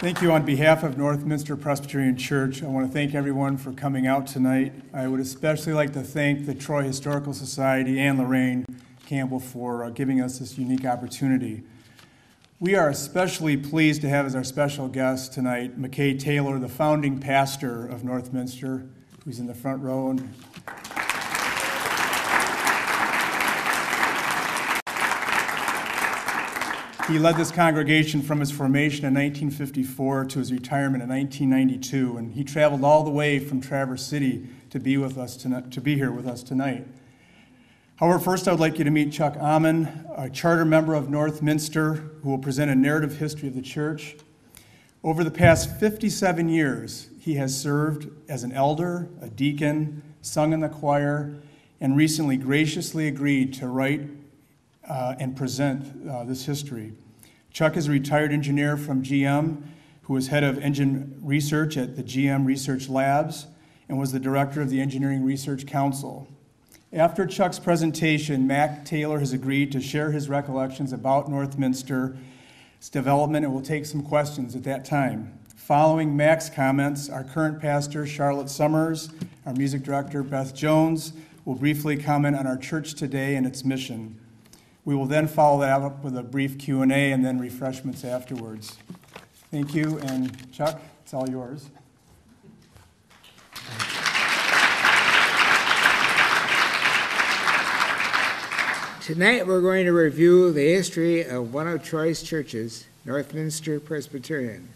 Thank you. On behalf of Northminster Presbyterian Church, I want to thank everyone for coming out tonight. I would especially like to thank the Troy Historical Society and Lorraine Campbell for giving us this unique opportunity. We are especially pleased to have as our special guest tonight McKay Taylor, the founding pastor of Northminster, who's in the front row. And he led this congregation from its formation in 1954 to his retirement in 1992, and he traveled all the way from Traverse City to be with us tonight, to be here with us tonight. However, first I would like you to meet Chuck Amon, a charter member of Northminster, who will present a narrative history of the church. Over the past 57 years, he has served as an elder, a deacon, sung in the choir, and recently graciously agreed to write and present this history. Chuck is a retired engineer from GM, who was head of engine research at the GM Research Labs and was the director of the Engineering Research Council. After Chuck's presentation, Mac Taylor has agreed to share his recollections about Northminster's development, and we'll take some questions at that time. Following Mac's comments, our current pastor, Charlotte Summers, our music director, Beth Jones, will briefly comment on our church today and its mission. We will then follow that up with a brief Q&A and then refreshments afterwards. Thank you, and Chuck, it's all yours. Tonight we're going to review the history of one of Troy's churches, Northminster Presbyterian.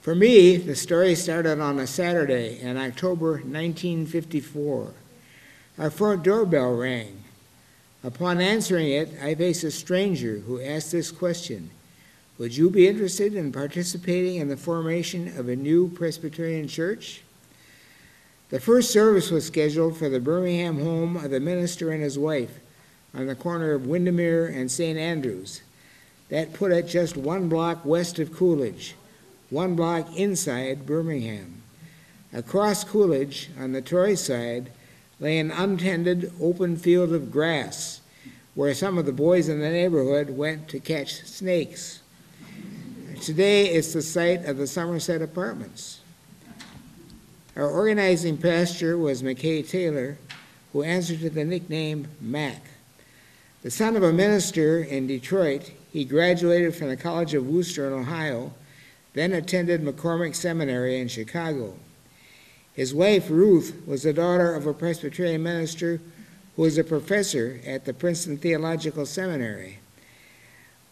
For me, the story started on a Saturday in October 1954. Our front doorbell rang. Upon answering it, I faced a stranger who asked this question: would you be interested in participating in the formation of a new Presbyterian church? The first service was scheduled for the Birmingham home of the minister and his wife on the corner of Windermere and St. Andrews. That put it just 1 block west of Coolidge, 1 block inside Birmingham. Across Coolidge, on the Troy side, lay an untended open field of grass where some of the boys in the neighborhood went to catch snakes. Today, it's the site of the Somerset Apartments. Our organizing pastor was McKay Taylor, who answered to the nickname Mac. The son of a minister in Detroit, he graduated from the College of Wooster in Ohio, then attended McCormick Seminary in Chicago. His wife, Ruth, was the daughter of a Presbyterian minister who was a professor at the Princeton Theological Seminary.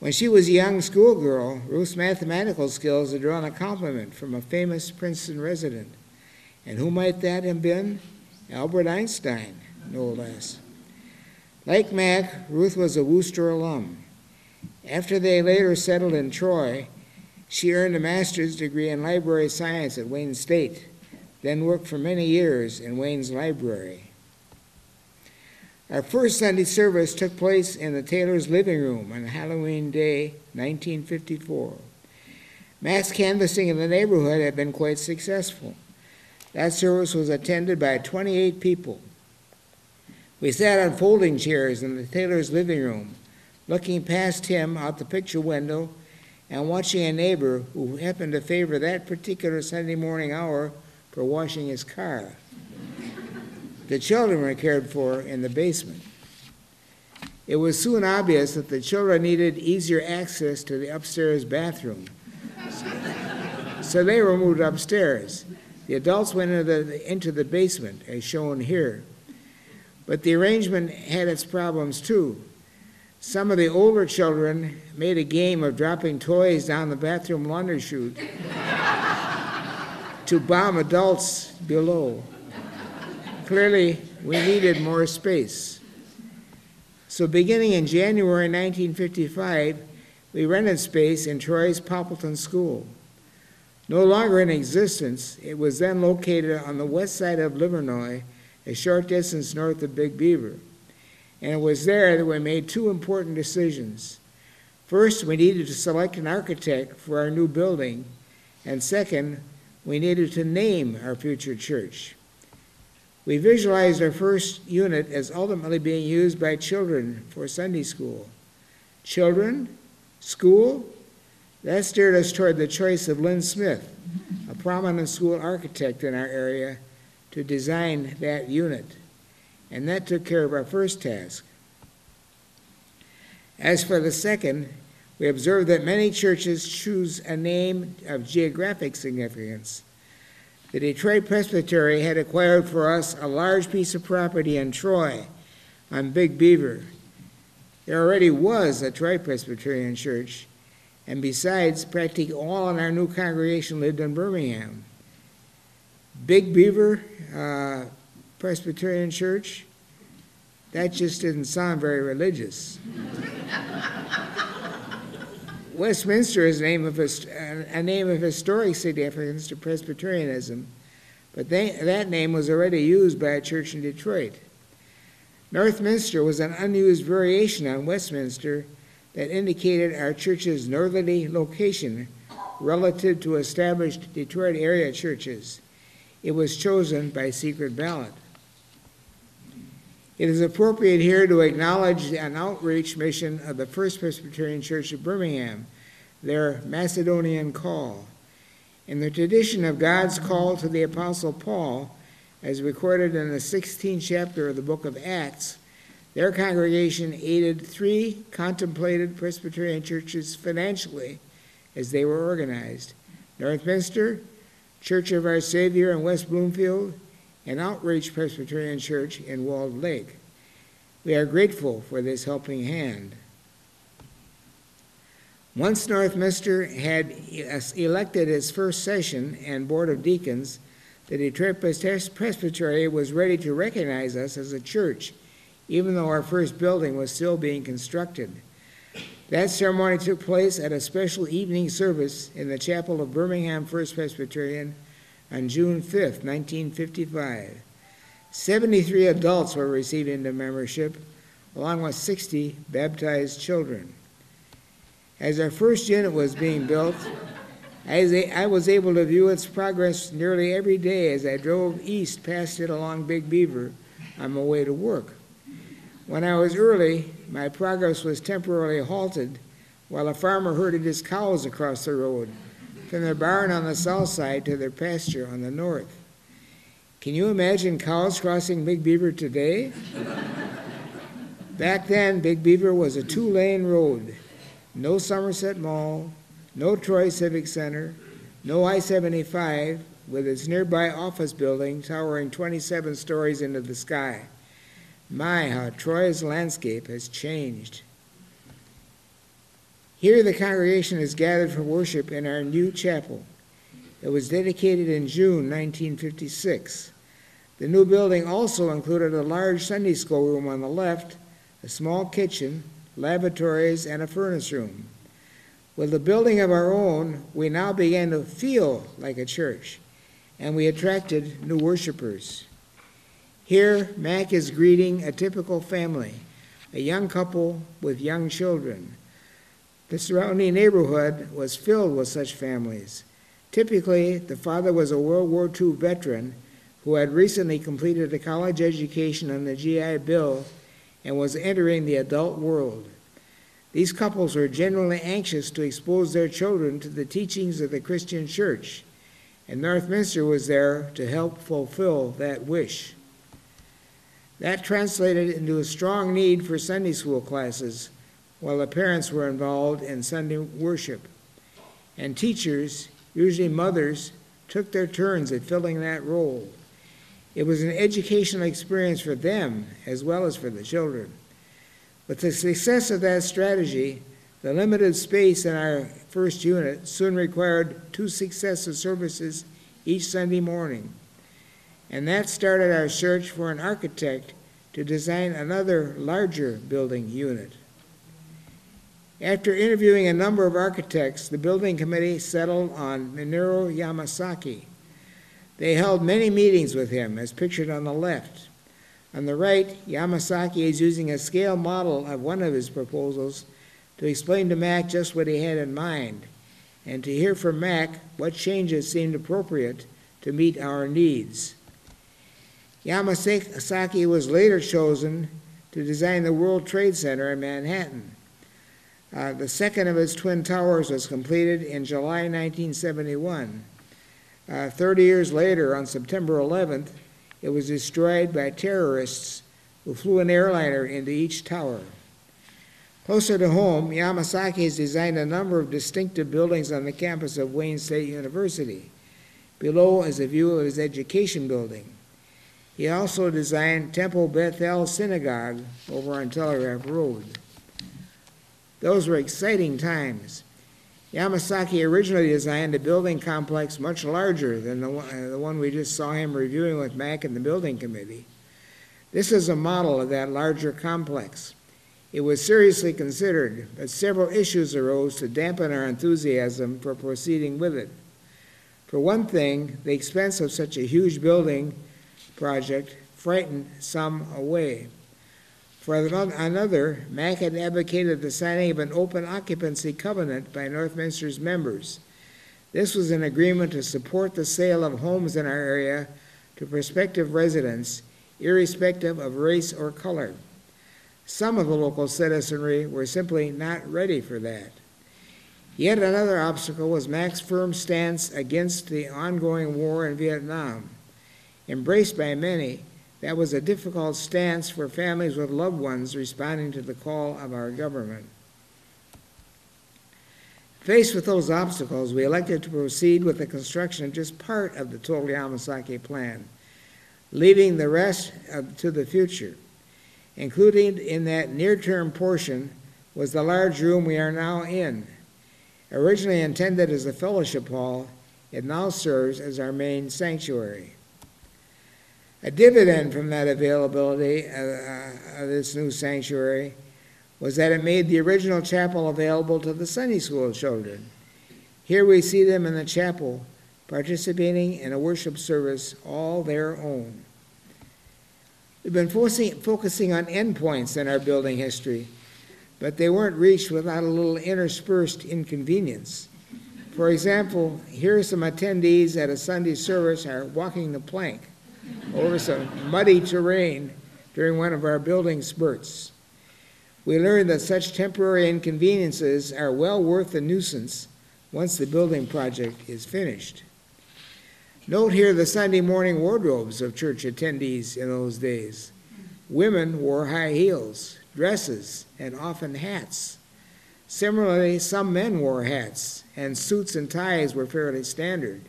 When she was a young schoolgirl, Ruth's mathematical skills had drawn a compliment from a famous Princeton resident. And who might that have been? Albert Einstein, no less. Like Mac, Ruth was a Wooster alum. After they later settled in Troy, she earned a master's degree in library science at Wayne State, then worked for many years in Wayne's library. Our first Sunday service took place in the Taylor's living room on Halloween Day, 1954. Mac's canvassing in the neighborhood had been quite successful. That service was attended by 28 people. We sat on folding chairs in the Taylor's living room, looking past him out the picture window and watching a neighbor who happened to favor that particular Sunday morning hour for washing his car. The children were cared for in the basement. It was soon obvious that the children needed easier access to the upstairs bathroom, so they were moved upstairs. The adults went into the basement, as shown here. But the arrangement had its problems too. Some of the older children made a game of dropping toys down the bathroom laundry chute to bomb adults below. Clearly, we needed more space. So beginning in January 1955, we rented space in Troy's Poppleton School. No longer in existence, it was then located on the west side of Livernois, a short distance north of Big Beaver. And it was there that we made two important decisions. First, we needed to select an architect for our new building, and second, we needed to name our future church. We visualized our first unit as ultimately being used by children for Sunday school. Children? School? That steered us toward the choice of Lynn Smith, a prominent school architect in our area, to design that unit. And that took care of our first task. As for the second, we observed that many churches choose a name of geographic significance. The Detroit Presbytery had acquired for us a large piece of property in Troy on Big Beaver. There already was a Troy Presbyterian church, and besides, practically all in our new congregation lived in Birmingham. Big Beaver Presbyterian Church, that just didn't sound very religious. Westminster is a name of historic significance to Presbyterianism, but that name was already used by a church in Detroit. Northminster was an unused variation on Westminster that indicated our church's northerly location relative to established Detroit area churches. It was chosen by secret ballot. It is appropriate here to acknowledge an outreach mission of the First Presbyterian Church of Birmingham, their Macedonian call. In the tradition of God's call to the Apostle Paul, as recorded in the 16th chapter of the book of Acts, their congregation aided 3 contemplated Presbyterian churches financially as they were organized: Northminster, Church of Our Savior in West Bloomfield, and Outreach Presbyterian Church in Walled Lake. We are grateful for this helping hand. Once Northminster had elected its first session and board of deacons, the Detroit Presbytery was ready to recognize us as a church, even though our first building was still being constructed. That ceremony took place at a special evening service in the chapel of Birmingham First Presbyterian on June 5th, 1955. 73 adults were receiving the membership, along with 60 baptized children. As our first unit was being built, I was able to view its progress nearly every day as I drove east past it along Big Beaver on my way to work. When I was early, my progress was temporarily halted while a farmer herded his cows across the road, from their barn on the south side to their pasture on the north. Can you imagine cows crossing Big Beaver today? Back then, Big Beaver was a 2-lane road. No Somerset Mall, no Troy Civic Center, no I-75, with its nearby office building towering 27 stories into the sky. My, how Troy's landscape has changed. Here the congregation is gathered for worship in our new chapel. It was dedicated in June 1956. The new building also included a large Sunday school room on the left, a small kitchen, lavatories, and a furnace room. With the building of our own, we now began to feel like a church, and we attracted new worshipers. Here, Mac is greeting a typical family, a young couple with young children. The surrounding neighborhood was filled with such families. Typically, the father was a World War II veteran who had recently completed a college education on the GI Bill and was entering the adult world. These couples were genuinely anxious to expose their children to the teachings of the Christian church, and Northminster was there to help fulfill that wish. That translated into a strong need for Sunday school classes, while the parents were involved in Sunday worship. And teachers, usually mothers, took their turns at filling that role. It was an educational experience for them as well as for the children. With the success of that strategy, the limited space in our first unit soon required 2 successive services each Sunday morning. And that started our search for an architect to design another larger building unit. After interviewing a number of architects, the building committee settled on Minoru Yamasaki. They held many meetings with him, as pictured on the left. On the right, Yamasaki is using a scale model of one of his proposals to explain to Mac just what he had in mind, and to hear from Mac what changes seemed appropriate to meet our needs. Yamasaki was later chosen to design the World Trade Center in Manhattan. The second of its twin towers was completed in July 1971. 30 years later, on September 11th, it was destroyed by terrorists who flew an airliner into each tower. Closer to home, Yamasaki has designed a number of distinctive buildings on the campus of Wayne State University. Below is a view of his education building. He also designed Temple Beth El Synagogue over on Telegraph Road. Those were exciting times. Yamasaki originally designed a building complex much larger than the one we just saw him reviewing with Mack and the building committee. This is a model of that larger complex. It was seriously considered, but several issues arose to dampen our enthusiasm for proceeding with it. For one thing, the expense of such a huge building project frightened some away. For another, Mack had advocated the signing of an open occupancy covenant by Northminster's members. This was an agreement to support the sale of homes in our area to prospective residents, irrespective of race or color. Some of the local citizenry were simply not ready for that. Yet another obstacle was Mack's firm stance against the ongoing war in Vietnam. Embraced by many, that was a difficult stance for families with loved ones responding to the call of our government. Faced with those obstacles, we elected to proceed with the construction of just part of the total Yamasaki plan, leaving the rest to the future. Included in that near-term portion was the large room we are now in. Originally intended as a fellowship hall, it now serves as our main sanctuary. A dividend from that availability of this new sanctuary was that it made the original chapel available to the Sunday school children. Here we see them in the chapel, participating in a worship service all their own. We've been focusing on endpoints in our building history, but they weren't reached without a little interspersed inconvenience. For example, here are some attendees at a Sunday service are walking the plank over some muddy terrain during one of our building spurts. We learned that such temporary inconveniences are well worth the nuisance once the building project is finished. Note here the Sunday morning wardrobes of church attendees in those days. Women wore high heels, dresses, and often hats. Similarly, some men wore hats, and suits and ties were fairly standard.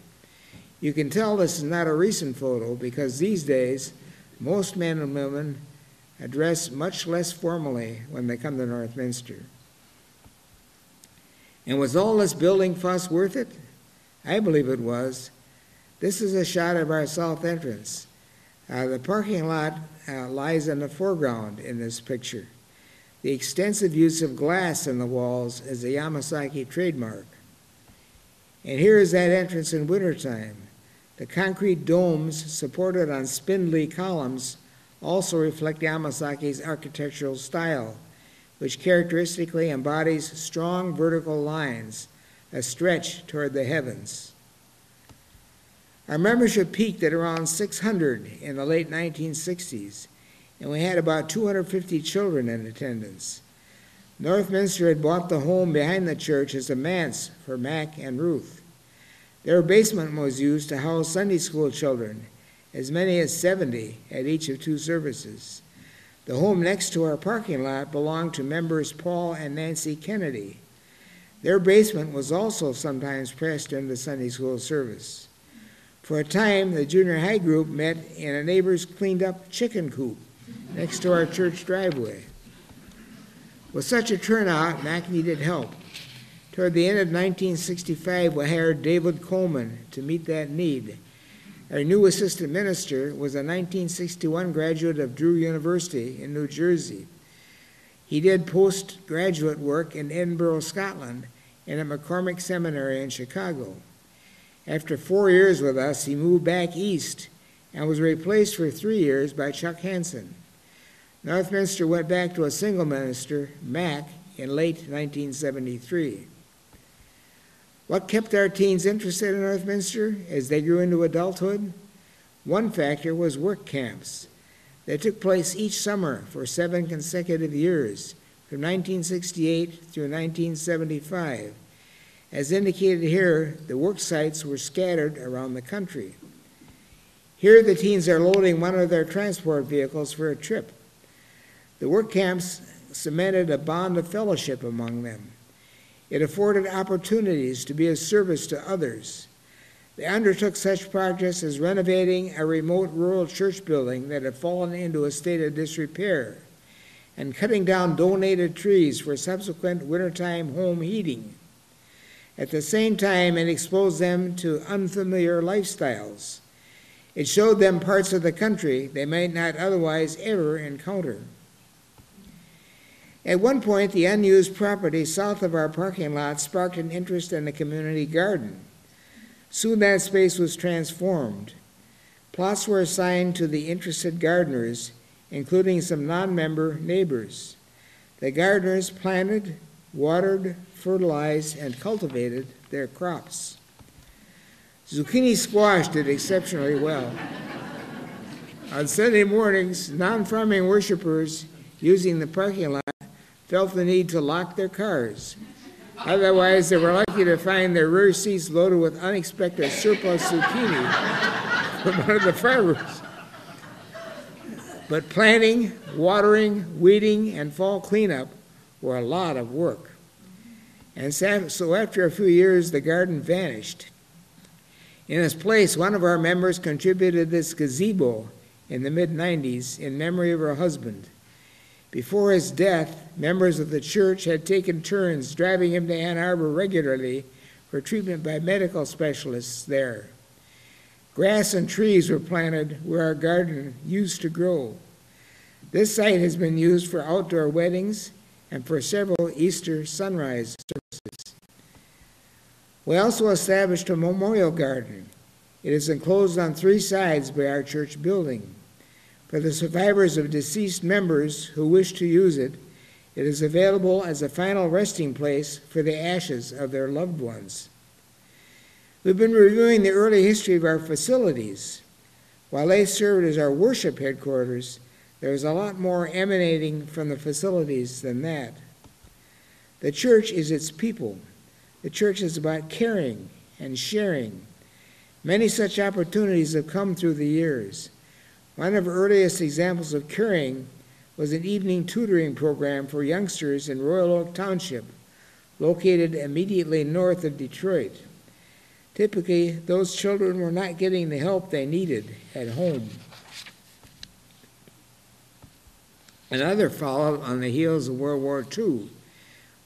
You can tell this is not a recent photo because these days, most men and women dress much less formally when they come to Northminster. And was all this building fuss worth it? I believe it was. This is a shot of our south entrance. The parking lot lies in the foreground in this picture. The extensive use of glass in the walls is a Yamasaki trademark. And here is that entrance in wintertime. The concrete domes supported on spindly columns also reflect Yamasaki's architectural style, which characteristically embodies strong vertical lines, a stretch toward the heavens. Our membership peaked at around 600 in the late 1960s, and we had about 250 children in attendance. Northminster had bought the home behind the church as a manse for Mack and Ruth. Their basement was used to house Sunday school children, as many as 70 at each of two services. The home next to our parking lot belonged to members Paul and Nancy Kennedy. Their basement was also sometimes pressed into Sunday school service. For a time, the junior high group met in a neighbor's cleaned-up chicken coop next to our church driveway. With such a turnout, Mack needed help. Toward the end of 1965, we hired David Coleman to meet that need. Our new assistant minister was a 1961 graduate of Drew University in New Jersey. He did postgraduate work in Edinburgh, Scotland, and at McCormick Seminary in Chicago. After 4 years with us, he moved back east and was replaced for 3 years by Chuck Hansen. Northminster went back to a single minister, Mack, in late 1973. What kept our teens interested in Northminster as they grew into adulthood? One factor was work camps. They took place each summer for 7 consecutive years, from 1968 through 1975. As indicated here, the work sites were scattered around the country. Here, the teens are loading one of their transport vehicles for a trip. The work camps cemented a bond of fellowship among them. It afforded opportunities to be of service to others. They undertook such projects as renovating a remote rural church building that had fallen into a state of disrepair, and cutting down donated trees for subsequent wintertime home heating. At the same time, it exposed them to unfamiliar lifestyles. It showed them parts of the country they might not otherwise ever encounter. At one point, the unused property south of our parking lot sparked an interest in a community garden. Soon that space was transformed. Plots were assigned to the interested gardeners, including some non-member neighbors. The gardeners planted, watered, fertilized, and cultivated their crops. Zucchini squash did exceptionally well. On Sunday mornings, non-farming worshipers using the parking lot felt the need to lock their cars. Otherwise, they were likely to find their rear seats loaded with unexpected surplus zucchini from one of the farmers. But planting, watering, weeding, and fall cleanup were a lot of work. And so after a few years, the garden vanished. In its place, one of our members contributed this gazebo in the mid-90s in memory of her husband. Before his death, members of the church had taken turns driving him to Ann Arbor regularly for treatment by medical specialists there. Grass and trees were planted where our garden used to grow. This site has been used for outdoor weddings and for several Easter sunrise services. We also established a memorial garden. It is enclosed on 3 sides by our church building. For the survivors of deceased members who wish to use it, it is available as a final resting place for the ashes of their loved ones. We've been reviewing the early history of our facilities. While they served as our worship headquarters, there is a lot more emanating from the facilities than that. The church is its people. The church is about caring and sharing. Many such opportunities have come through the years. One of the earliest examples of caring was an evening tutoring program for youngsters in Royal Oak Township, located immediately north of Detroit. Typically, those children were not getting the help they needed at home. Another followed on the heels of World War II.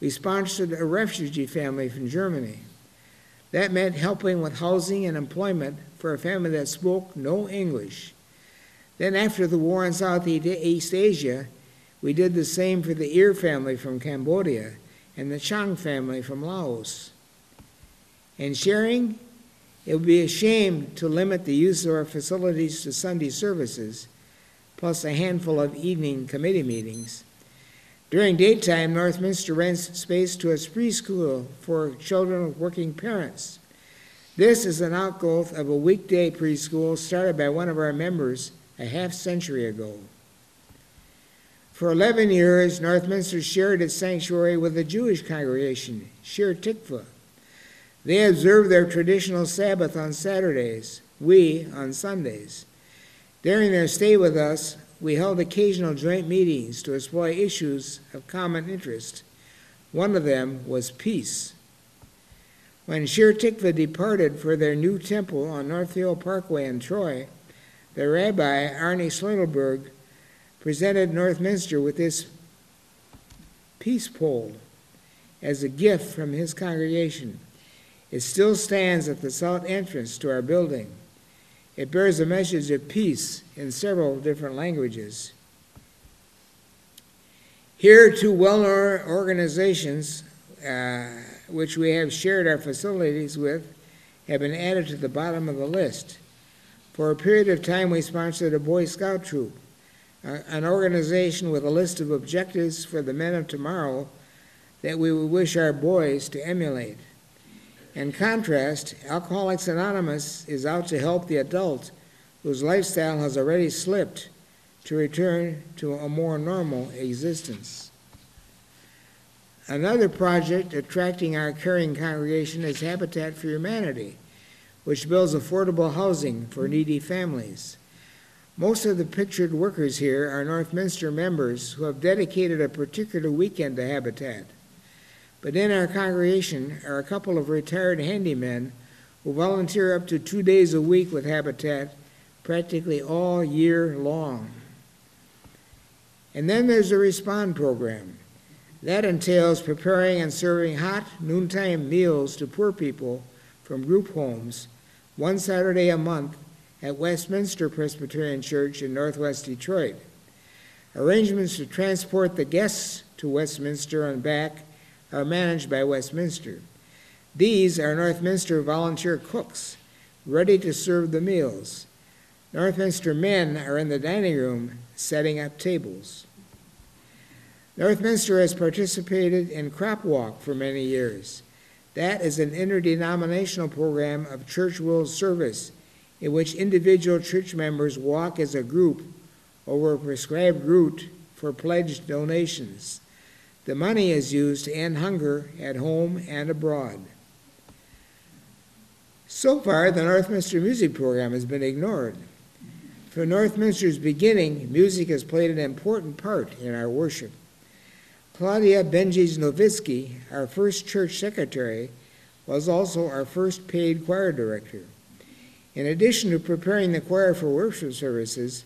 We sponsored a refugee family from Germany. That meant helping with housing and employment for a family that spoke no English. Then after the war in Southeast Asia, we did the same for the Ir family from Cambodia and the Chang family from Laos. In sharing, it would be a shame to limit the use of our facilities to Sunday services, plus a handful of evening committee meetings. During daytime, Northminster rents space to a preschool for children of working parents. This is an outgrowth of a weekday preschool started by one of our members a half-century ago. For 11 years, Northminster shared its sanctuary with a Jewish congregation, Shir Tikva. They observed their traditional Sabbath on Saturdays, we on Sundays. During their stay with us, we held occasional joint meetings to explore issues of common interest. One of them was peace. When Shir Tikva departed for their new temple on Northfield Parkway in Troy, the rabbi, Arnie Schlingelberg, presented Northminster with this peace pole as a gift from his congregation. It still stands at the south entrance to our building. It bears a message of peace in several different languages. Here, 2 well-known organizations, which we have shared our facilities with, have been added to the bottom of the list. For a period of time, we sponsored a Boy Scout troop, an organization with a list of objectives for the men of tomorrow that we would wish our boys to emulate. In contrast, Alcoholics Anonymous is out to help the adult whose lifestyle has already slipped to return to a more normal existence. Another project attracting our caring congregation is Habitat for Humanity, which builds affordable housing for needy families. Most of the pictured workers here are Northminster members who have dedicated a particular weekend to Habitat. But in our congregation are a couple of retired handymen who volunteer up to 2 days a week with Habitat practically all year long. And then there's the Respond program. That entails preparing and serving hot noontime meals to poor people from group homes one Saturday a month at Westminster Presbyterian Church in Northwest Detroit. Arrangements to transport the guests to Westminster and back are managed by Westminster. These are Northminster volunteer cooks, ready to serve the meals. Northminster men are in the dining room setting up tables. Northminster has participated in Crop Walk for many years. That is an interdenominational program of church world service in which individual church members walk as a group over a prescribed route for pledged donations. The money is used to end hunger at home and abroad. So far, the Northminster music program has been ignored. From Northminster's beginning, music has played an important part in our worship. Claudia Benjis-Novitsky, our first church secretary, was also our first paid choir director. In addition to preparing the choir for worship services,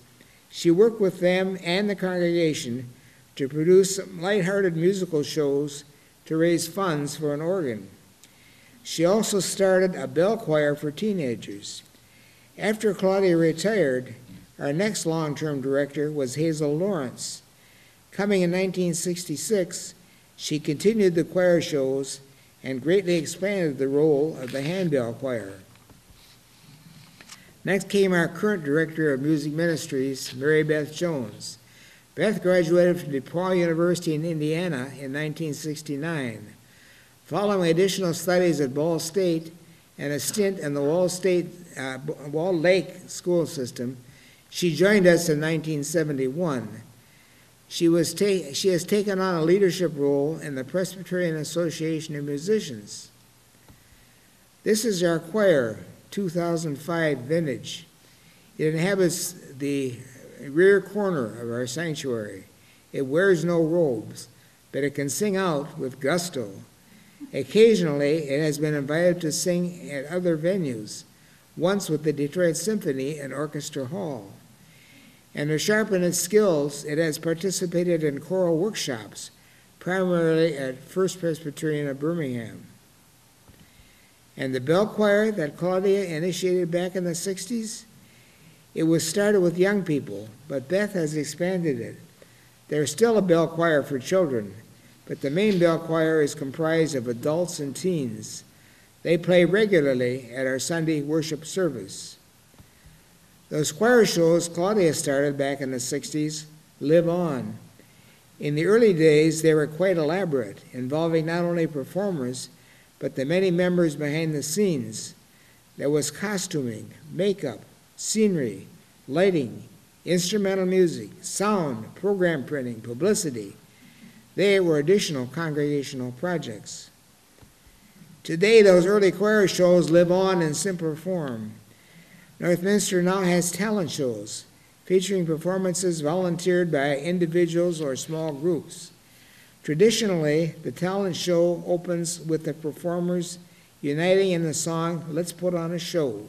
she worked with them and the congregation to produce some lighthearted musical shows to raise funds for an organ. She also started a bell choir for teenagers. After Claudia retired, our next long-term director was Hazel Lawrence. Coming in 1966, she continued the choir shows and greatly expanded the role of the handbell choir. Next came our current director of music ministries, Mary Beth Jones. Beth graduated from DePaul University in Indiana in 1969. Following additional studies at Ball State and a stint in the Wall Lake school system, she joined us in 1971. She has taken on a leadership role in the Presbyterian Association of Musicians. This is our choir, 2005 vintage. It inhabits the rear corner of our sanctuary. It wears no robes, but it can sing out with gusto. Occasionally, it has been invited to sing at other venues, once with the Detroit Symphony and Orchestra Hall. And to sharpen its skills, it has participated in choral workshops, primarily at First Presbyterian of Birmingham. And the bell choir that Claudia initiated back in the 60s, it was started with young people, but Beth has expanded it. There's still a bell choir for children, but the main bell choir is comprised of adults and teens. They play regularly at our Sunday worship service. Those choir shows Claudia started back in the 60s live on. In the early days, they were quite elaborate, involving not only performers, but the many members behind the scenes. There was costuming, makeup, scenery, lighting, instrumental music, sound, program printing, publicity. They were additional congregational projects. Today, those early choir shows live on in simpler form. Northminster now has talent shows featuring performances volunteered by individuals or small groups. Traditionally, the talent show opens with the performers uniting in the song, "Let's Put on a Show."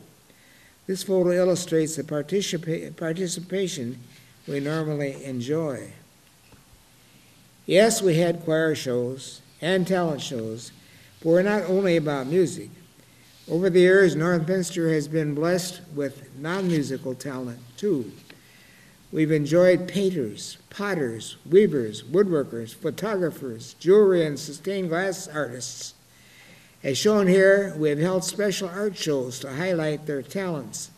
This photo illustrates the participation we normally enjoy. Yes, we had choir shows and talent shows, but we're not only about music. Over the years, Northminster has been blessed with non-musical talent, too. We've enjoyed painters, potters, weavers, woodworkers, photographers, jewelry and stained glass artists. As shown here, we have held special art shows to highlight their talents.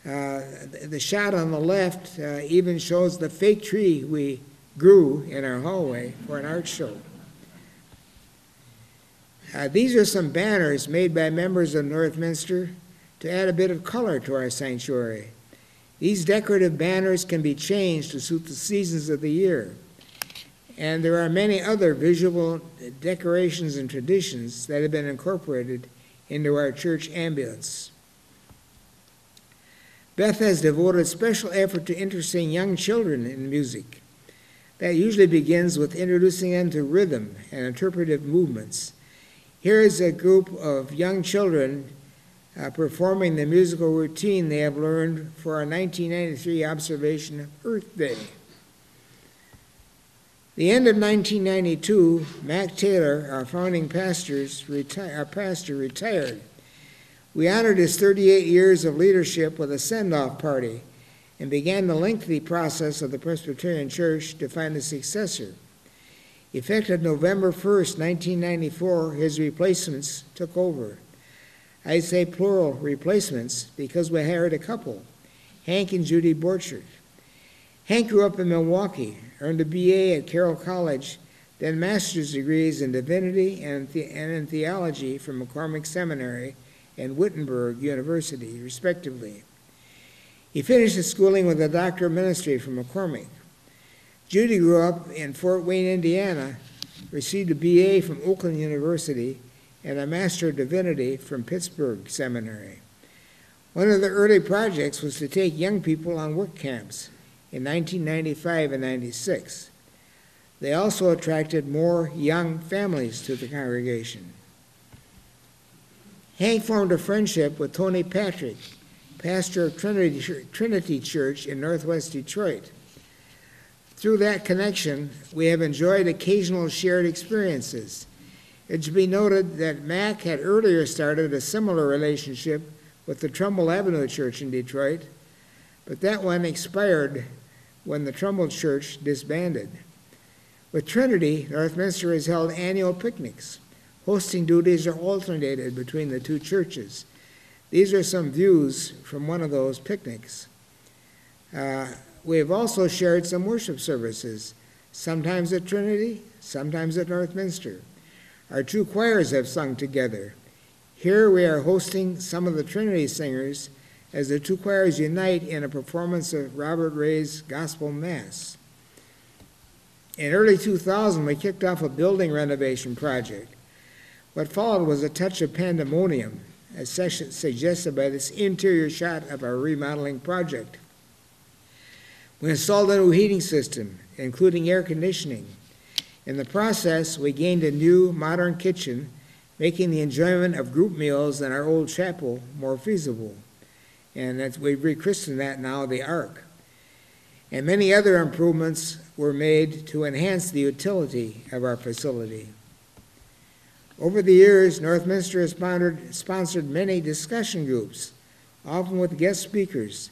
The shot on the left even shows the fake tree we grew in our hallway for an art show. These are some banners made by members of Northminster to add a bit of color to our sanctuary. These decorative banners can be changed to suit the seasons of the year. And there are many other visual decorations and traditions that have been incorporated into our church ambience. Beth has devoted special effort to interesting young children in music. That usually begins with introducing them to rhythm and interpretive movements. Here is a group of young children performing the musical routine they have learned for our 1993 observation of Earth Day. The end of 1992, Mac Taylor, our founding pastor, retired. We honored his 38 years of leadership with a send-off party and began the lengthy process of the Presbyterian Church to find a successor. Effective November 1st, 1994, his replacements took over. I say plural replacements because we hired a couple, Hank and Judy Borchert. Hank grew up in Milwaukee, earned a BA at Carroll College, then master's degrees in divinity and in theology from McCormick Seminary and Wittenberg University, respectively. He finished his schooling with a doctor of ministry from McCormick. Judy grew up in Fort Wayne, Indiana, received a BA from Oakland University, and a Master of Divinity from Pittsburgh Seminary. One of the early projects was to take young people on work camps in 1995 and 96. They also attracted more young families to the congregation. Hank formed a friendship with Tony Patrick, pastor of Trinity Church in Northwest Detroit. Through that connection, we have enjoyed occasional shared experiences. It should be noted that Mac had earlier started a similar relationship with the Trumbull Avenue Church in Detroit, but that one expired when the Trumbull Church disbanded. With Trinity, Northminster has held annual picnics. Hosting duties are alternated between the two churches. These are some views from one of those picnics. We have also shared some worship services, sometimes at Trinity, sometimes at Northminster. Our two choirs have sung together. Here we are hosting some of the Trinity singers as the two choirs unite in a performance of Robert Ray's Gospel Mass. In early 2000, we kicked off a building renovation project. What followed was a touch of pandemonium, as suggested by this interior shot of our remodeling project. We installed a new heating system, including air conditioning. In the process, we gained a new, modern kitchen, making the enjoyment of group meals in our old chapel more feasible. And we've rechristened that now the Ark. And many other improvements were made to enhance the utility of our facility. Over the years, Northminster has sponsored many discussion groups, often with guest speakers,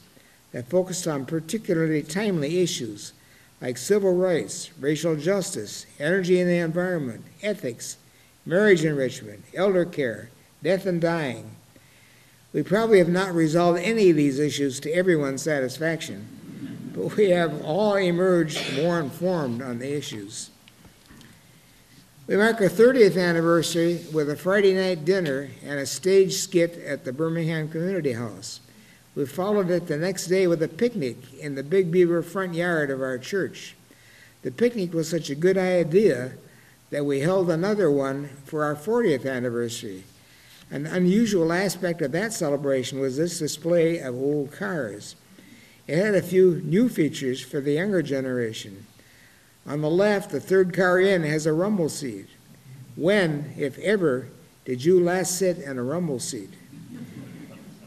that focused on particularly timely issues like civil rights, racial justice, energy and the environment, ethics, marriage enrichment, elder care, death and dying. We probably have not resolved any of these issues to everyone's satisfaction, but we have all emerged more informed on the issues. We mark our 30th anniversary with a Friday night dinner and a stage skit at the Birmingham Community House. We followed it the next day with a picnic in the Big Beaver front yard of our church. The picnic was such a good idea that we held another one for our 40th anniversary. An unusual aspect of that celebration was this display of old cars. It had a few new features for the younger generation. On the left, the third car in has a rumble seat. When, if ever, did you last sit in a rumble seat?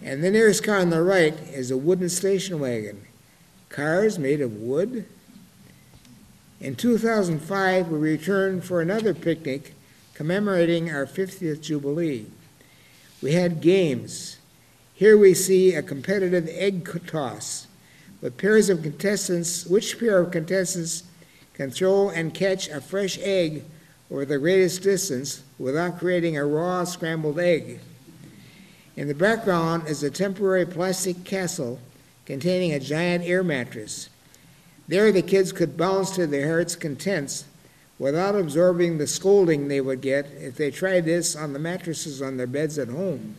And the nearest car on the right is a wooden station wagon. Cars made of wood? In 2005, we returned for another picnic commemorating our 50th Jubilee. We had games. Here we see a competitive egg toss with pairs of contestants. Which pair of contestants can throw and catch a fresh egg over the greatest distance without creating a raw scrambled egg? In the background is a temporary plastic castle containing a giant air mattress. There the kids could bounce to their heart's content without absorbing the scolding they would get if they tried this on the mattresses on their beds at home.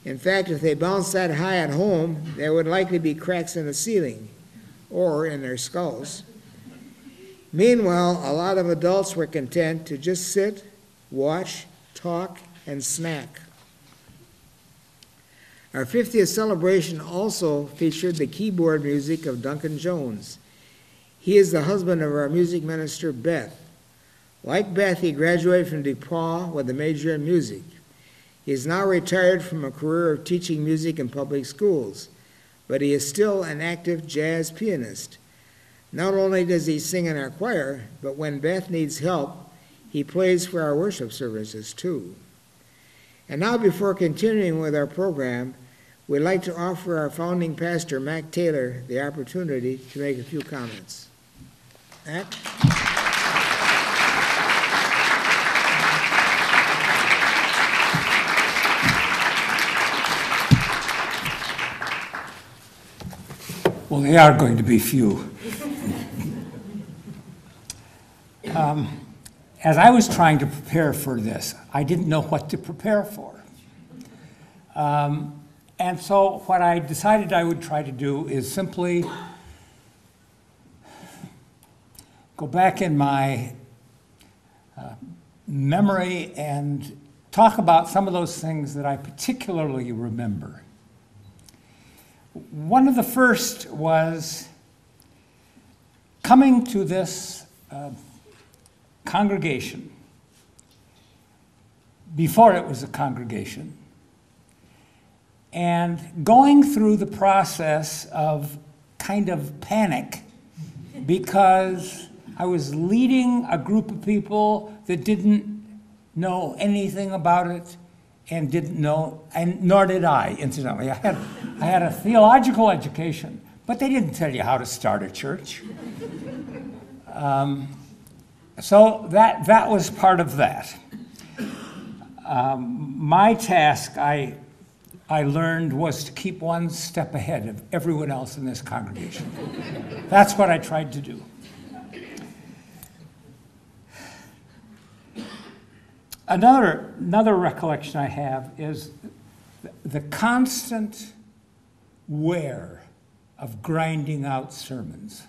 In fact, if they bounced that high at home, there would likely be cracks in the ceiling or in their skulls. Meanwhile, a lot of adults were content to just sit, watch, talk, and snack. Our 50th celebration also featured the keyboard music of Duncan Jones. He is the husband of our music minister, Beth. Like Beth, he graduated from DePaul with a major in music. He is now retired from a career of teaching music in public schools, but he is still an active jazz pianist. Not only does he sing in our choir, but when Beth needs help, he plays for our worship services too. And now, before continuing with our program, we'd like to offer our founding pastor, Mac Taylor, the opportunity to make a few comments. Mac? Well, they are going to be few. As I was trying to prepare for this, I didn't know what to prepare for. And so what I decided I would try to do is simply go back in my memory and talk about some of those things that I particularly remember. One of the first was coming to this congregation before it was a congregation and going through the process of kind of panic because I was leading a group of people that didn't know anything about it and didn't know, and nor did I, incidentally. I had a theological education, but they didn't tell you how to start a church. So that was part of that. My task, I learned, was to keep one step ahead of everyone else in this congregation. That's what I tried to do. Another recollection I have is the constant wear of grinding out sermons.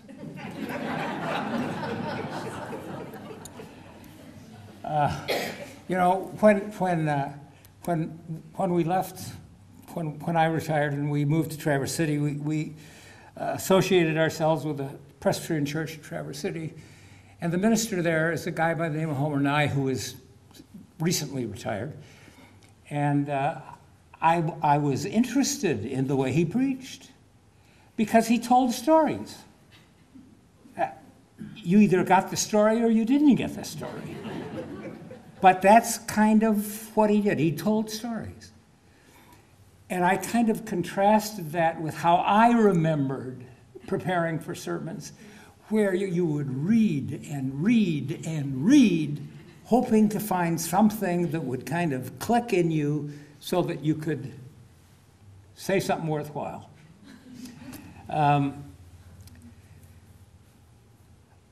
When we left, when I retired and we moved to Traverse City, we associated ourselves with the Presbyterian Church in Traverse City, and the minister there is a guy by the name of Homer Nye, who is recently retired, and I was interested in the way he preached because he told stories. You either got the story or you didn't get the story. But that's kind of what he did. He told stories. And I kind of contrasted that with how I remembered preparing for sermons, where you would read and read and read, hoping to find something that would kind of click in you so that you could say something worthwhile.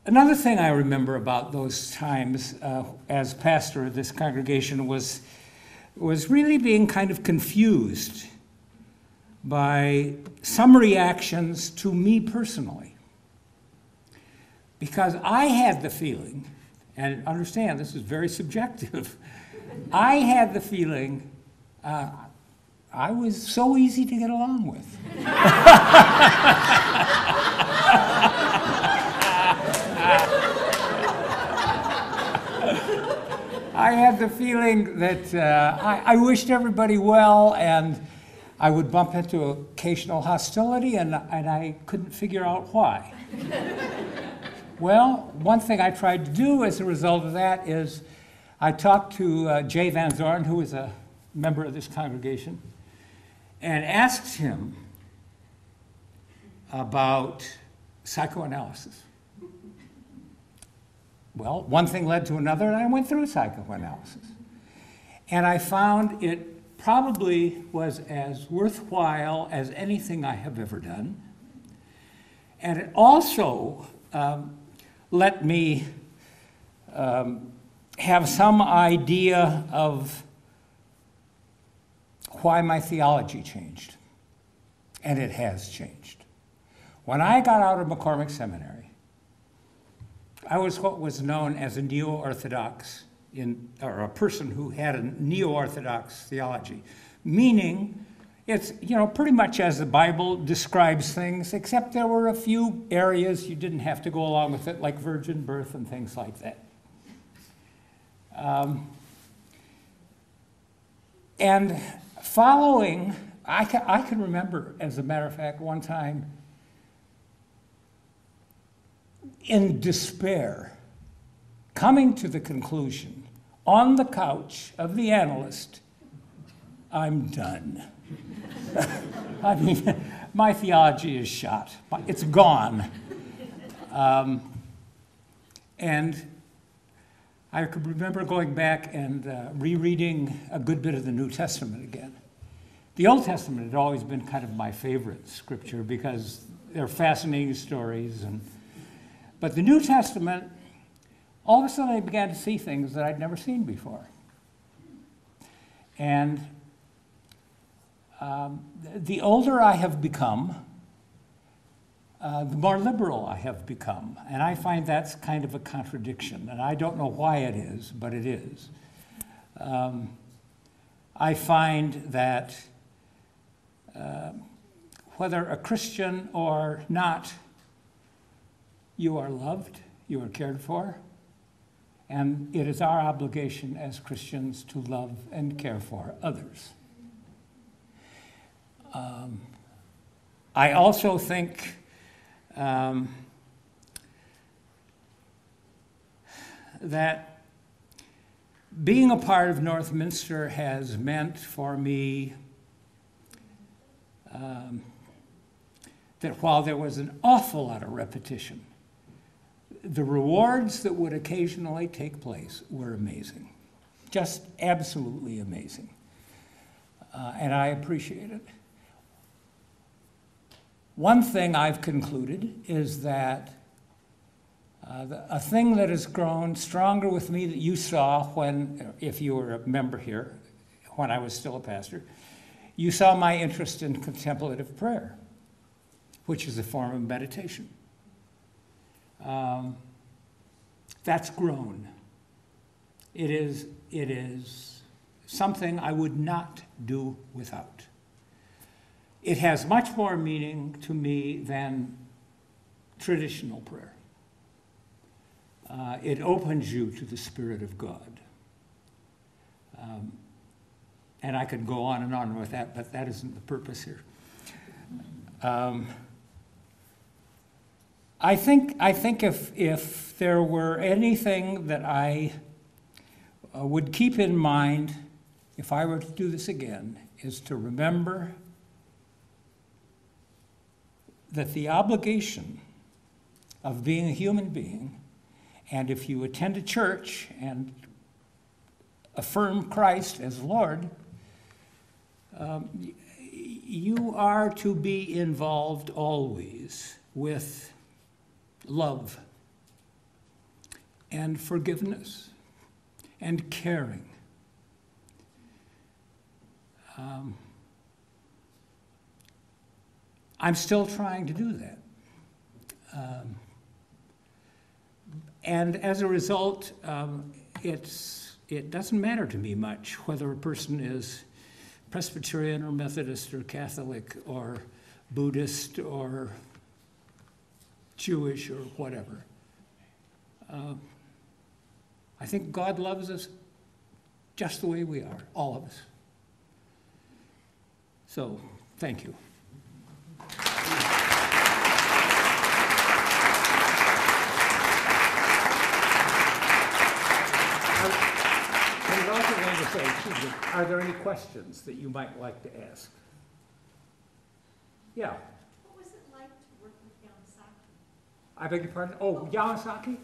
Another thing I remember about those times as pastor of this congregation was really being kind of confused by some reactions to me personally. Because I had the feeling, and understand this is very subjective, I had the feeling I was so easy to get along with. I had the feeling that I wished everybody well, and I would bump into occasional hostility, and I couldn't figure out why. Well, one thing I tried to do as a result of that is I talked to Jay Van Zorn, who is a member of this congregation, and asked him about psychoanalysis. Well, one thing led to another, and I went through psychoanalysis. And I found it probably was as worthwhile as anything I have ever done. And it also let me have some idea of why my theology changed. And it has changed. When I got out of McCormick Seminary, I was what was known as a neo-Orthodox, or a person who had a neo-Orthodox theology, meaning it's, pretty much as the Bible describes things, except there were a few areas you didn't have to go along with it, like virgin birth and things like that. And following, I can remember, as a matter of fact, one time in despair, coming to the conclusion on the couch of the analyst, I'm done. I mean, my theology is shot. It's gone. And I could remember going back and rereading a good bit of the New Testament again. The Old Testament had always been kind of my favorite scripture because they're fascinating stories. But the New Testament, all of a sudden I began to see things that I'd never seen before. And the older I have become, the more liberal I have become. And I find that's kind of a contradiction. And I don't know why it is, but it is. I find that whether a Christian or not, you are loved, you are cared for, and it is our obligation as Christians to love and care for others. I also think that being a part of Northminster has meant for me that while there was an awful lot of repetition, the rewards that would occasionally take place were amazing, just absolutely amazing. And I appreciate it. One thing I've concluded is that a thing that has grown stronger with me that you saw when, if you were a member here, when I was still a pastor, you saw my interest in contemplative prayer, which is a form of meditation. That's grown. It is something I would not do without. It has much more meaning to me than traditional prayer. It opens you to the Spirit of God. And I could go on and on with that, but that isn't the purpose here. I think if there were anything that I would keep in mind if I were to do this again, is to remember that the obligation of being a human being, and if you attend a church and affirm Christ as Lord, you are to be involved always with love and forgiveness and caring. I'm still trying to do that. And as a result, it doesn't matter to me much whether a person is Presbyterian or Methodist or Catholic or Buddhist or Jewish or whatever. I think God loves us just the way we are, all of us. So, thank you. I was also going to say, are there any questions that you might like to ask? Yeah. What was it like to work with Yamasaki? I beg your pardon? Oh, Yamasaki?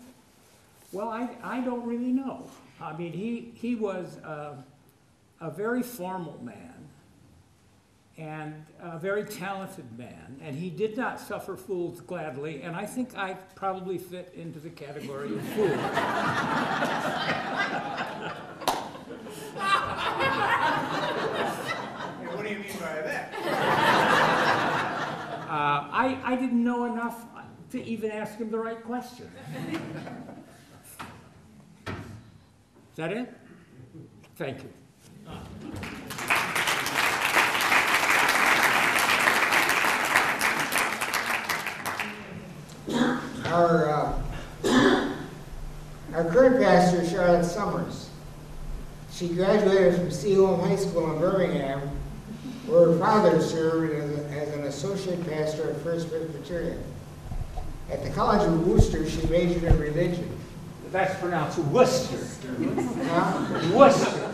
Well, I don't really know. I mean, he was a very formal man and a very talented man, and he did not suffer fools gladly, and I think I probably fit into the category of fool. What do you mean by that? I didn't know enough to even ask him the right question. that it? Thank you. Our current pastor is Charlotte Summers. She graduated from Seaholm High School in Birmingham, where her father served as an associate pastor at First Presbyterian. At the College of Worcester, she majored in religion. That's pronounced Worcester. Huh? Worcester.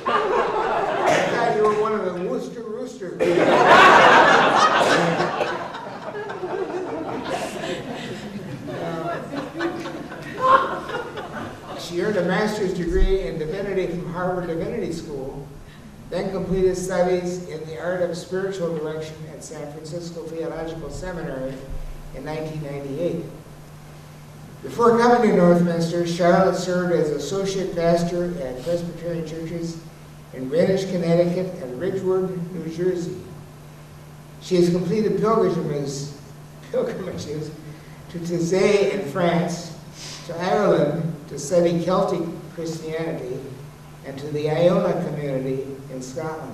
I thought you were one of the Worcester Rooster. She earned a master's degree in divinity from Harvard Divinity School, then completed studies in the art of spiritual direction at San Francisco Theological Seminary in 1998. Before coming to Northminster, Charlotte served as associate pastor at Presbyterian churches in Greenwich, Connecticut, and Ridgewood, New Jersey. She has completed pilgrimages to Taizé in France, to Ireland to study Celtic Christianity, and to the Iona community in Scotland.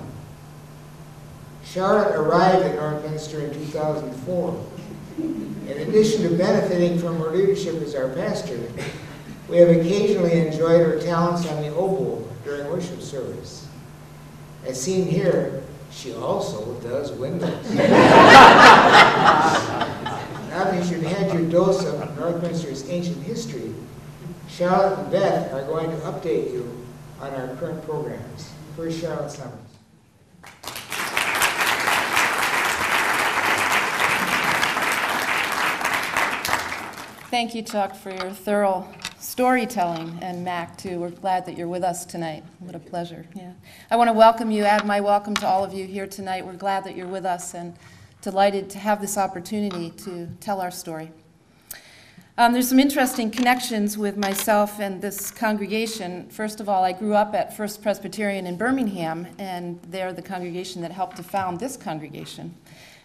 Charlotte arrived at Northminster in 2004. In addition to benefiting from her leadership as our pastor, we have occasionally enjoyed her talents on the oboe during worship service. As seen here, she also does windows. Now that you've had your dose of Northminster's ancient history, Charlotte and Beth are going to update you on our current programs. First, Charlotte Summers. Thank you, Chuck, for your thorough storytelling, and Mac, too. We're glad that you're with us tonight. What a pleasure. Yeah. I want to welcome you, add my welcome to all of you here tonight. We're glad that you're with us and delighted to have this opportunity to tell our story. There's some interesting connections with myself and this congregation. First of all, I grew up at First Presbyterian in Birmingham, and they're the congregation that helped to found this congregation.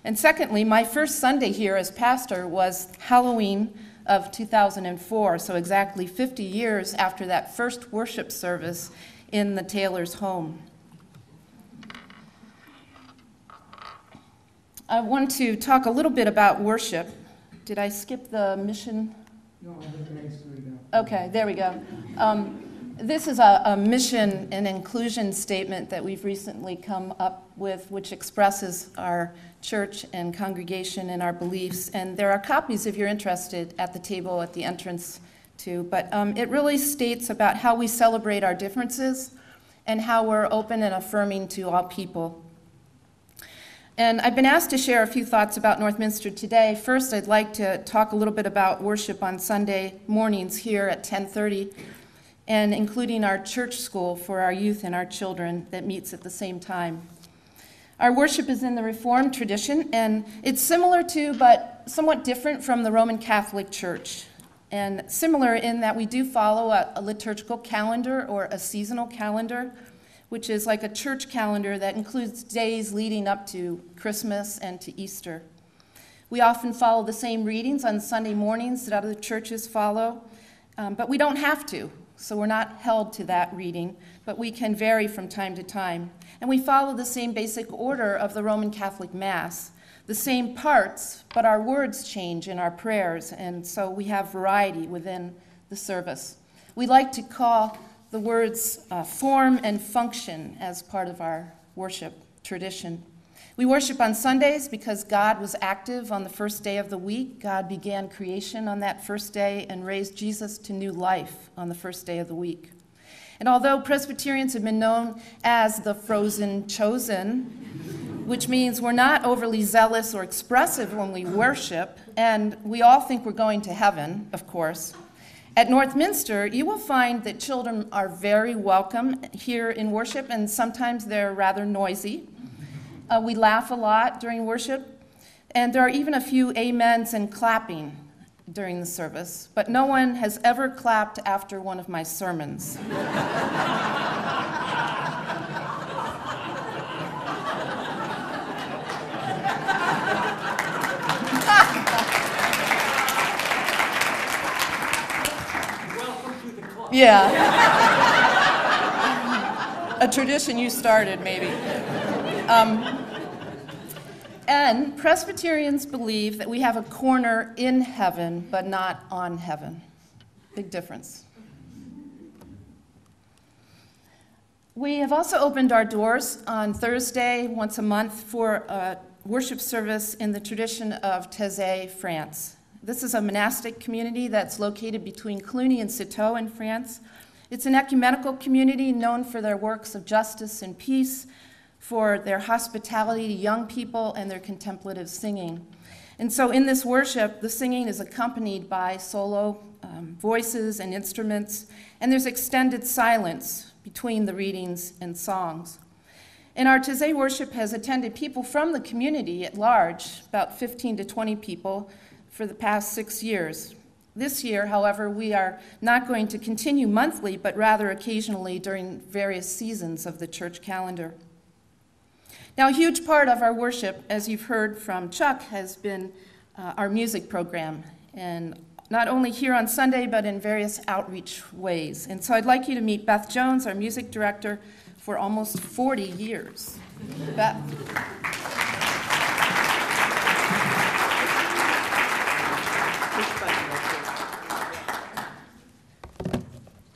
And secondly, my first Sunday here as pastor was Halloween of 2004, so exactly 50 years after that first worship service in the Taylor's home. I want to talk a little bit about worship. Did I skip the mission? No, I think thanks for it. Okay, there we go. This is a mission and inclusion statement that we've recently come up with, which expresses our church and congregation and our beliefs. And there are copies, if you're interested, at the table at the entrance, too. But it really states about how we celebrate our differences and how we're open and affirming to all people. And I've been asked to share a few thoughts about Northminster today. First, I'd like to talk a little bit about worship on Sunday mornings here at 10:30, and including our church school for our youth and our children that meets at the same time. Our worship is in the Reformed tradition, and it's similar to, but somewhat different from the Roman Catholic Church. And similar in that we do follow a liturgical calendar or a seasonal calendar, which is like a church calendar that includes days leading up to Christmas and to Easter. We often follow the same readings on Sunday mornings that other churches follow, but we don't have to. So we're not held to that reading, but we can vary from time to time. And we follow the same basic order of the Roman Catholic Mass, the same parts, but our words change in our prayers, and so we have variety within the service. We like to call the words form and function as part of our worship tradition. We worship on Sundays because God was active on the first day of the week. God began creation on that first day and raised Jesus to new life on the first day of the week. And although Presbyterians have been known as the frozen chosen, which means we're not overly zealous or expressive when we worship, and we all think we're going to heaven, of course, at Northminster, you will find that children are very welcome here in worship, and sometimes they're rather noisy. We laugh a lot during worship, and there are even a few amens and clapping during the service, but no one has ever clapped after one of my sermons. Yeah. A tradition you started, maybe. And Presbyterians believe that we have a corner in heaven, but not on heaven. Big difference. We have also opened our doors on Thursday, once a month, for a worship service in the tradition of Taizé, France. This is a monastic community that's located between Cluny and Citeaux in France. It's an ecumenical community known for their works of justice and peace, for their hospitality to young people, and their contemplative singing. And so in this worship, the singing is accompanied by solo voices and instruments, and there's extended silence between the readings and songs. And our Taizé worship has attended people from the community at large, about 15 to 20 people, for the past 6 years. This year, however, we are not going to continue monthly, but rather occasionally during various seasons of the church calendar. Now, a huge part of our worship, as you've heard from Chuck, has been our music program, and not only here on Sunday, but in various outreach ways. And so I'd like you to meet Beth Jones, our music director for almost 40 years. Beth.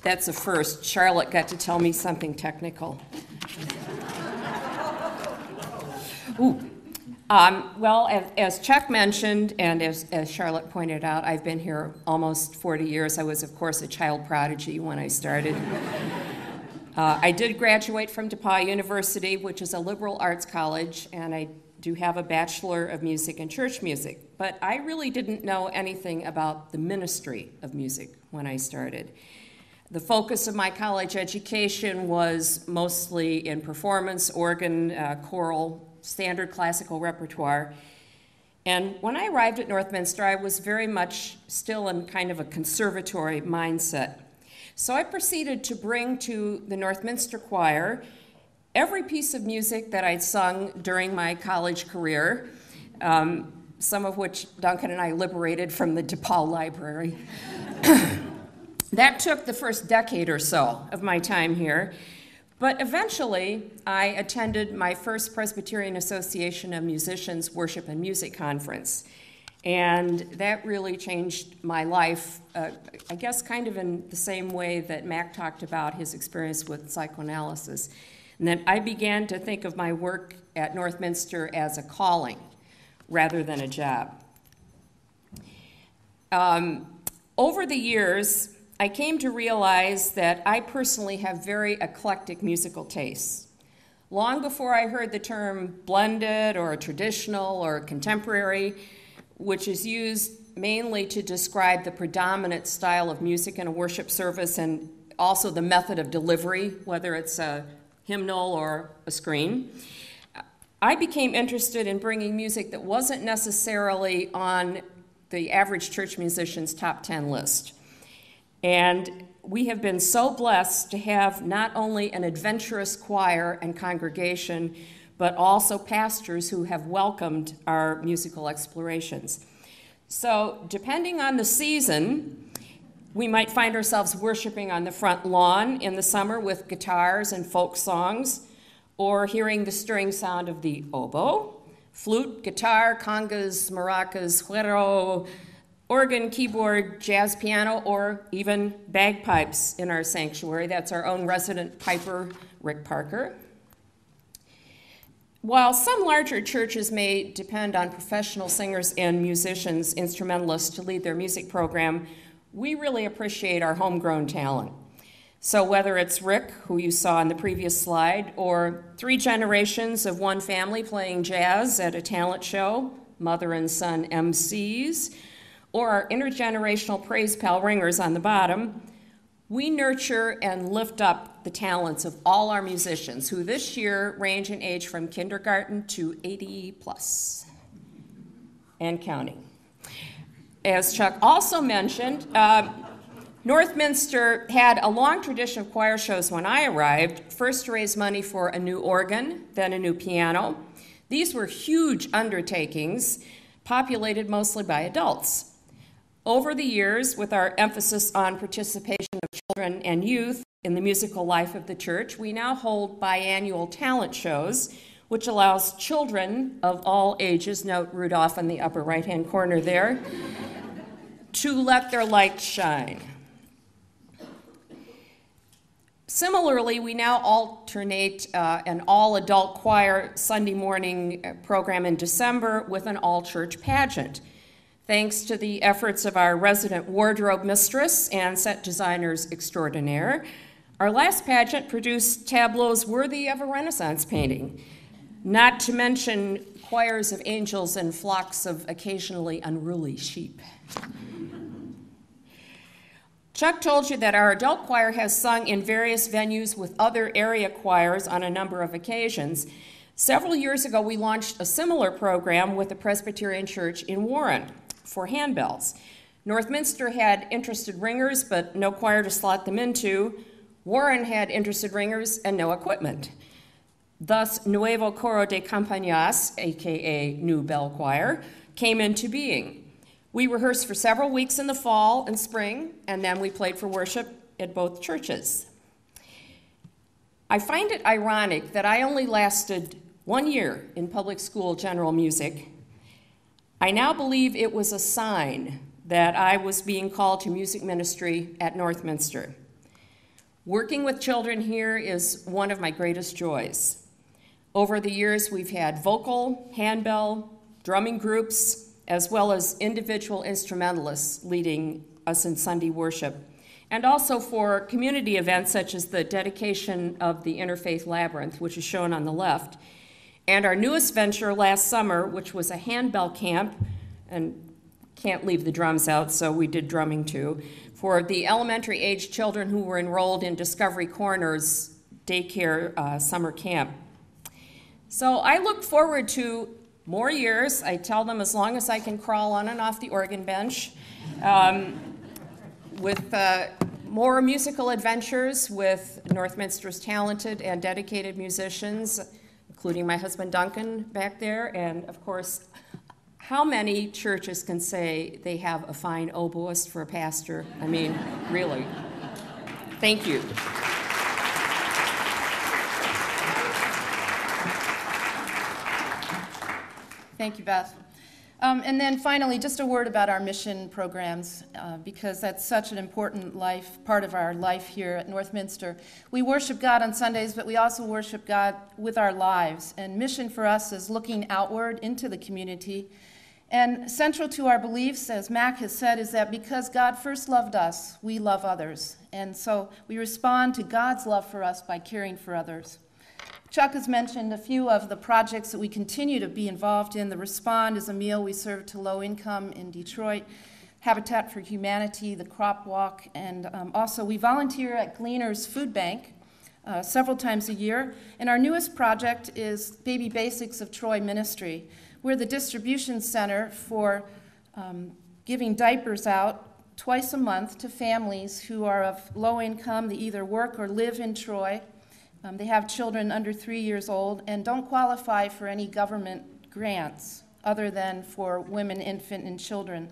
That's a first. Charlotte got to tell me something technical. Ooh. Well, as Chuck mentioned, and as Charlotte pointed out, I've been here almost 40 years. I was, of course, a child prodigy when I started. I did graduate from DePauw University, which is a liberal arts college, and I do have a Bachelor of Music in Church Music. But I really didn't know anything about the ministry of music when I started. The focus of my college education was mostly in performance, organ, choral, standard classical repertoire. And when I arrived at Northminster, I was very much still in kind of a conservatory mindset. So I proceeded to bring to the Northminster Choir every piece of music that I'd sung during my college career, some of which Duncan and I liberated from the DePauw Library. That took the first decade or so of my time here. But eventually, I attended my first Presbyterian Association of Musicians Worship and Music Conference. And that really changed my life, I guess kind of in the same way that Mac talked about his experience with psychoanalysis. And then I began to think of my work at Northminster as a calling rather than a job. Over the years, I came to realize that I personally have very eclectic musical tastes. Long before I heard the term blended or traditional or contemporary, which is used mainly to describe the predominant style of music in a worship service and also the method of delivery, whether it's a hymnal or a screen, I became interested in bringing music that wasn't necessarily on the average church musician's top 10 list. And we have been so blessed to have not only an adventurous choir and congregation, but also pastors who have welcomed our musical explorations. So, depending on the season, we might find ourselves worshiping on the front lawn in the summer with guitars and folk songs, or hearing the stirring sound of the oboe, flute, guitar, congas, maracas, güiro, organ, keyboard, jazz piano, or even bagpipes in our sanctuary. That's our own resident piper, Rick Parker. While some larger churches may depend on professional singers and musicians, instrumentalists, to lead their music program, we really appreciate our homegrown talent. So whether it's Rick, who you saw in the previous slide, or 3 generations of one family playing jazz at a talent show, mother and son MCs, or our intergenerational praise pal ringers on the bottom, we nurture and lift up the talents of all our musicians, who this year range in age from kindergarten to 80 plus, and counting. As Chuck also mentioned, Northminster had a long tradition of choir shows when I arrived, first to raise money for a new organ, then a new piano. These were huge undertakings, populated mostly by adults. Over the years, with our emphasis on participation of children and youth in the musical life of the church, we now hold biannual talent shows, which allows children of all ages, note Rudolph in the upper right-hand corner there, to let their light shine. Similarly, we now alternate an all-adult choir Sunday morning program in December with an all-church pageant. Thanks to the efforts of our resident wardrobe mistress and set designers extraordinaire, our last pageant produced tableaus worthy of a Renaissance painting, not to mention choirs of angels and flocks of occasionally unruly sheep. Chuck told you that our adult choir has sung in various venues with other area choirs on a number of occasions. Several years ago, we launched a similar program with the Presbyterian Church in Warren for handbells. Northminster had interested ringers, but no choir to slot them into. Warren had interested ringers and no equipment. Thus, Nuevo Coro de Campañas, aka New Bell Choir, came into being. We rehearsed for several weeks in the fall and spring, and then we played for worship at both churches. I find it ironic that I only lasted 1 year in public school general music. I now believe it was a sign that I was being called to music ministry at Northminster. Working with children here is one of my greatest joys. Over the years, we've had vocal, handbell, drumming groups, as well as individual instrumentalists leading us in Sunday worship, and also for community events such as the dedication of the Interfaith Labyrinth, which is shown on the left, and our newest venture last summer, which was a handbell camp, and can't leave the drums out, so we did drumming too, for the elementary age children who were enrolled in Discovery Corners daycare summer camp. So I look forward to more years. I tell them as long as I can crawl on and off the organ bench, with more musical adventures with Northminster's talented and dedicated musicians, including my husband Duncan back there, and of course, how many churches can say they have a fine oboist for a pastor? I mean, really. Thank you. Thank you, Beth. And then finally, just a word about our mission programs, because that's such an important part of our life here at Northminster. We worship God on Sundays, but we also worship God with our lives. And mission for us is looking outward into the community. And central to our beliefs, as Mac has said, is that because God first loved us, we love others. And so we respond to God's love for us by caring for others. Chuck has mentioned a few of the projects that we continue to be involved in. The Respond is a meal we serve to low income in Detroit, Habitat for Humanity, the Crop Walk, and also we volunteer at Gleaner's Food Bank several times a year. And our newest project is Baby Basics of Troy Ministry. We're the distribution center for giving diapers out twice a month to families who are of low income. They either work or live in Troy. They have children under 3 years old and don't qualify for any government grants other than for women, infant, and children.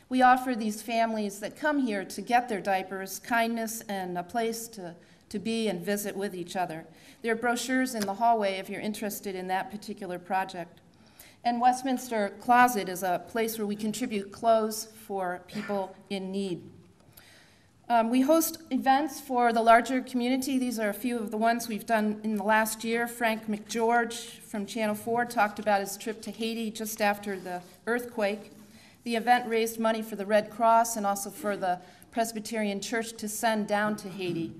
We offer these families that come here to get their diapers kindness and a place to be and visit with each other. There are brochures in the hallway if you're interested in that particular project. And Westminster Closet is a place where we contribute clothes for people in need. We host events for the larger community. These are a few of the ones we've done in the last year. Frank McGeorge from Channel 4 talked about his trip to Haiti just after the earthquake. The event raised money for the Red Cross and also for the Presbyterian Church to send down to Haiti.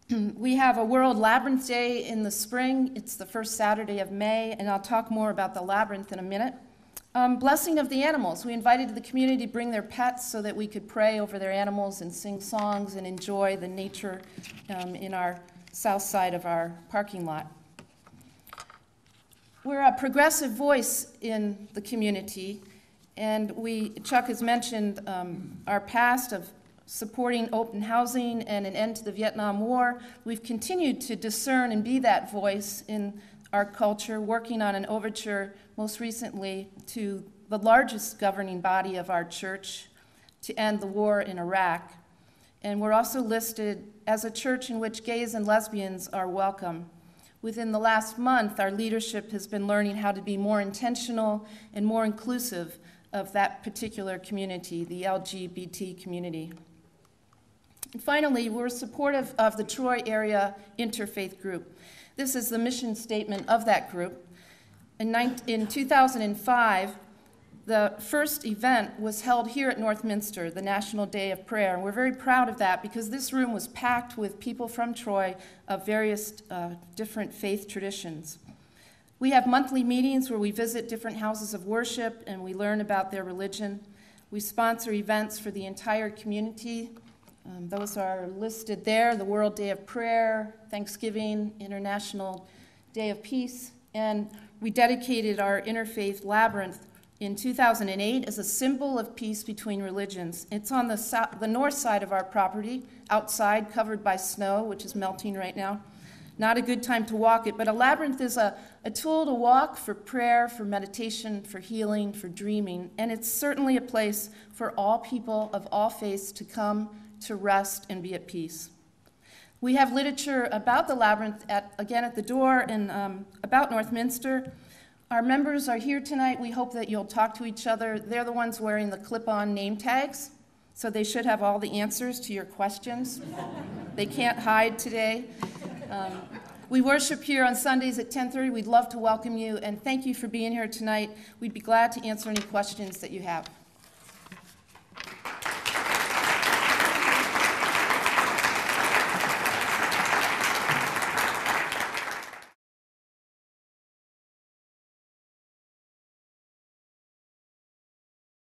We have a World Labyrinth Day in the spring. It's the first Saturday of May, and I'll talk more about the labyrinth in a minute. Blessing of the animals. We invited the community to bring their pets so that we could pray over their animals and sing songs and enjoy the nature in our south side of our parking lot. We're a progressive voice in the community, and Chuck has mentioned our past of supporting open housing and an end to the Vietnam War. We've continued to discern and be that voice in our culture, working on an overture most recently to the largest governing body of our church to end the war in Iraq. And we're also listed as a church in which gays and lesbians are welcome. Within the last month, our leadership has been learning how to be more intentional and more inclusive of that particular community, the LGBT community. And finally, we're supportive of the Troy area interfaith group. This is the mission statement of that group. In 2005, the first event was held here at Northminster, the National Day of Prayer, and we're very proud of that because this room was packed with people from Troy of various different faith traditions. We have monthly meetings where we visit different houses of worship and we learn about their religion. We sponsor events for the entire community. Those are listed there: the World Day of Prayer, Thanksgiving, International Day of Peace, and we dedicated our Interfaith Labyrinth in 2008 as a symbol of peace between religions. It's on the north side of our property, outside, covered by snow, which is melting right now. Not a good time to walk it, but a labyrinth is a tool to walk for prayer, for meditation, for healing, for dreaming, and it's certainly a place for all people of all faiths to come, to rest, and be at peace. We have literature about the labyrinth, again at the door, and about Northminster. Our members are here tonight. We hope that you'll talk to each other. They're the ones wearing the clip-on name tags, so they should have all the answers to your questions. They can't hide today. We worship here on Sundays at 10:30. We'd love to welcome you, and thank you for being here tonight. We'd be glad to answer any questions that you have.